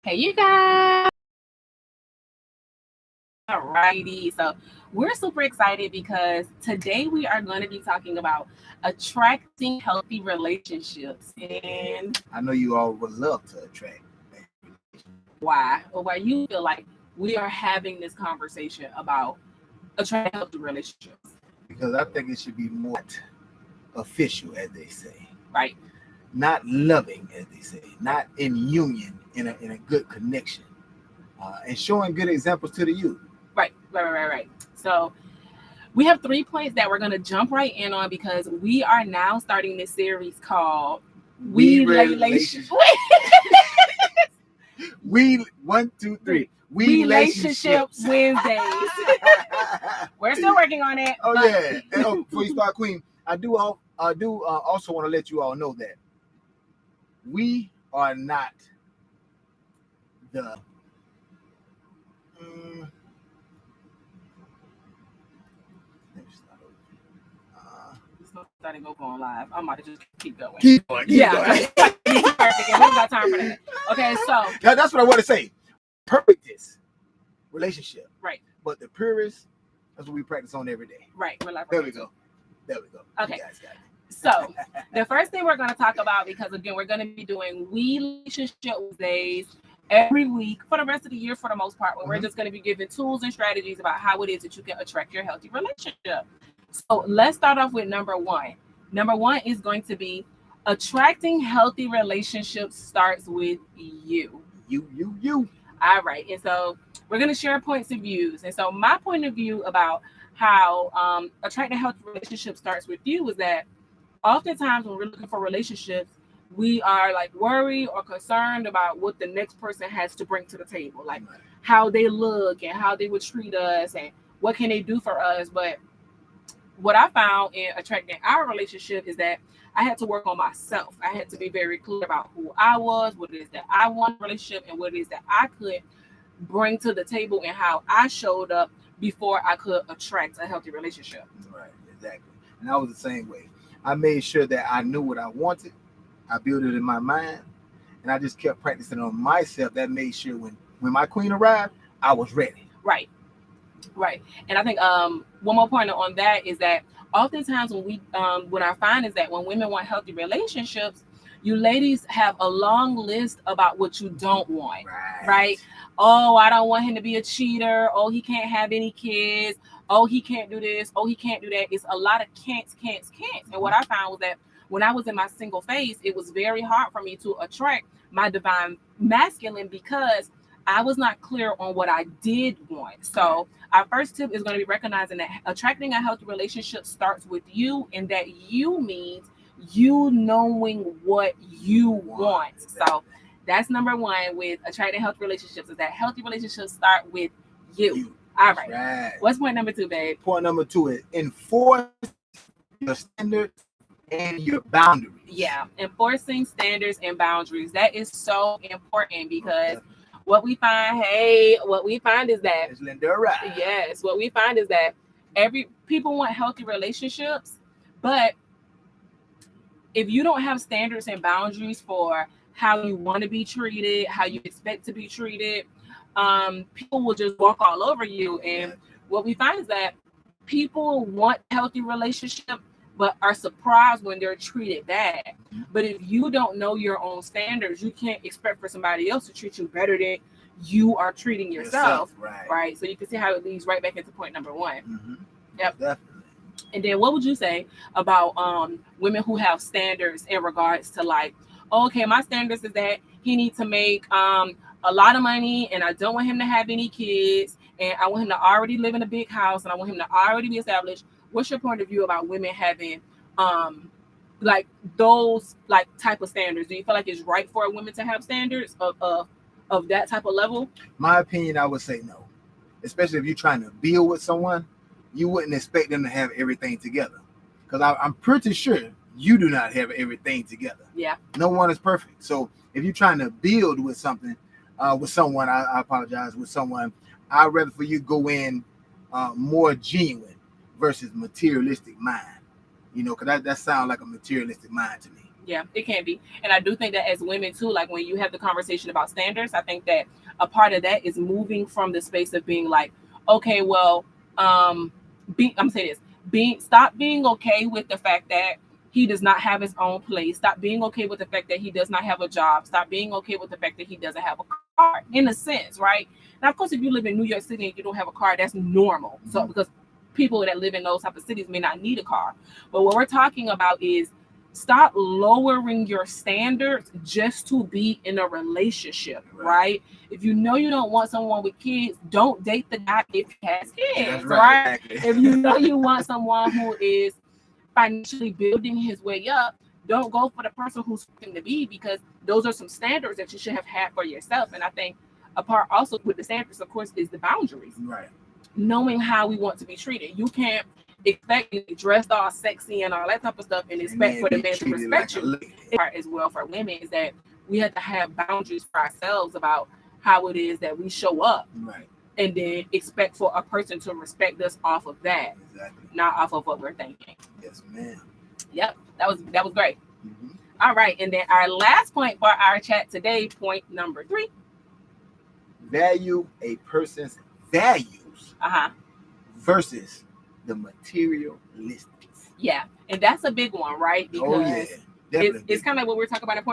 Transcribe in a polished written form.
Hey, you guys. Alrighty. So we're super excited because today we are going to be talking about attracting healthy relationships. And I know you all would love to attract. why? Or why you feel like we are having this conversation about attracting healthy relationships. Because I think it should be more official, as they say. Right. Not loving, as they say. Not in union, in a good connection. And showing good examples to the youth. Right. So we have 3 points that we're going to jump right in on because we are now starting this series called We Relationship. We 1, 2, 3. Relationship Wednesdays. We're still working on it. Oh yeah. And, before you start, Queen, I do also want to let you all know that we are not the starting to go on live. I'm about to just keep going. Keep going. Perfect. And we don't got time for that. Okay, so that's what I want to say. Perfectest relationship. Right. But the purest, that's what we practice on every day. Right. There we go. Okay. So the first thing we're going to talk about, because again, we're going to be doing relationship days every week for the rest of the year for the most part, where we're just going to be giving tools and strategies about how it is that you can attract your healthy relationship. So let's start off with number one. Number one is going to be attracting healthy relationships starts with you. You. All right. And so we're going to share points of views. And so my point of view about how attracting healthy relationships starts with you is that oftentimes when we're looking for relationships, we are like worried or concerned about what the next person has to bring to the table, like how they look and how they would treat us and what can they do for us. But what I found in attracting our relationship is that I had to work on myself. I had to be very clear about who I was, what it is that I want in a relationship, and what it is that I could bring to the table and how I showed up before I could attract a healthy relationship. Right, exactly. And I was the same way. I made sure that I knew what I wanted. I built it in my mind, and I just kept practicing on myself. That made sure when my queen arrived, I was ready. Right. And I think one more point on that is that oftentimes what I find is that when women want healthy relationships, you ladies have a long list about what you don't want, right? Oh, I don't want him to be a cheater. Oh, he can't have any kids. Oh, he can't do this. Oh, he can't do that. It's a lot of can'ts. And what I found was that when I was in my single phase, it was very hard for me to attract my divine masculine because I was not clear on what I did want. So our first tip is going to be recognizing that attracting a healthy relationship starts with you, and that you means you knowing what you want. So that's number one with attracting healthy relationships, is that healthy relationships start with you. All right. What's point number two, babe? Point number two is enforce your standards and your boundaries. Yeah, enforcing standards and boundaries. That is so important because what we find is that yes, what we find is that people want healthy relationships, but if you don't have standards and boundaries for how you want to be treated, how you expect to be treated, people will just walk all over you. And what we find is that people want a healthy relationship, but are surprised when they're treated bad. But if you don't know your own standards, you can't expect for somebody else to treat you better than you are treating yourself. Right? So you can see how it leads right back into point number one. Yep. Definitely. And then what would you say about women who have standards in regards to like, okay, my standards is that he needs to make a lot of money and I don't want him to have any kids and I want him to already live in a big house and I want him to already be established. What's your point of view about women having like those like type of standards? Do you feel like it's right for a woman to have standards of that type of level? My opinion, I would say no. Especially if you're trying to build with someone, you wouldn't expect them to have everything together. Because I'm pretty sure you do not have everything together. Yeah. No one is perfect. So if you're trying to build with something, with someone, with someone, I'd rather for you go in more genuine versus materialistic mind. You know, because that sounds like a materialistic mind to me. Yeah, it can be. And I do think that as women too, like when you have the conversation about standards, I think that a part of that is moving from the space of being like, okay, well, I'm saying this, being stop being okay with the fact that he does not have his own place. Stop being okay with the fact that he does not have a job. Stop being okay with the fact that he doesn't have a car, in a sense, right? Now, of course, if you live in New York City and you don't have a car, that's normal. So because people that live in those type of cities may not need a car. But what we're talking about is stop lowering your standards just to be in a relationship, right? If you know you don't want someone with kids, don't date the guy if he has That's kids, right. right? Exactly. If you know you want someone who is financially building his way up, don't go for the person who's going to be, because those are some standards that you should have had for yourself. And I think a part also with the standards, of course, is the boundaries. Right. Knowing how we want to be treated. You can't expect to be dressed all sexy and all that type of stuff and And expect then for the be man to treated respect like a you. lady. Part as well for women is that we have to have boundaries for ourselves about how it is that we show up, Right. and then expect for a person to respect us off of that, Exactly. not off of what we're thinking. Yes, ma'am. Yep, that was great. Mm-hmm. All right, and then our last point for our chat today, point number 3. Value a person's values Uh-huh. versus the materialistics. Yeah, and that's a big one, right? Oh yeah, Because definitely. it's kind of like what we're talking about in point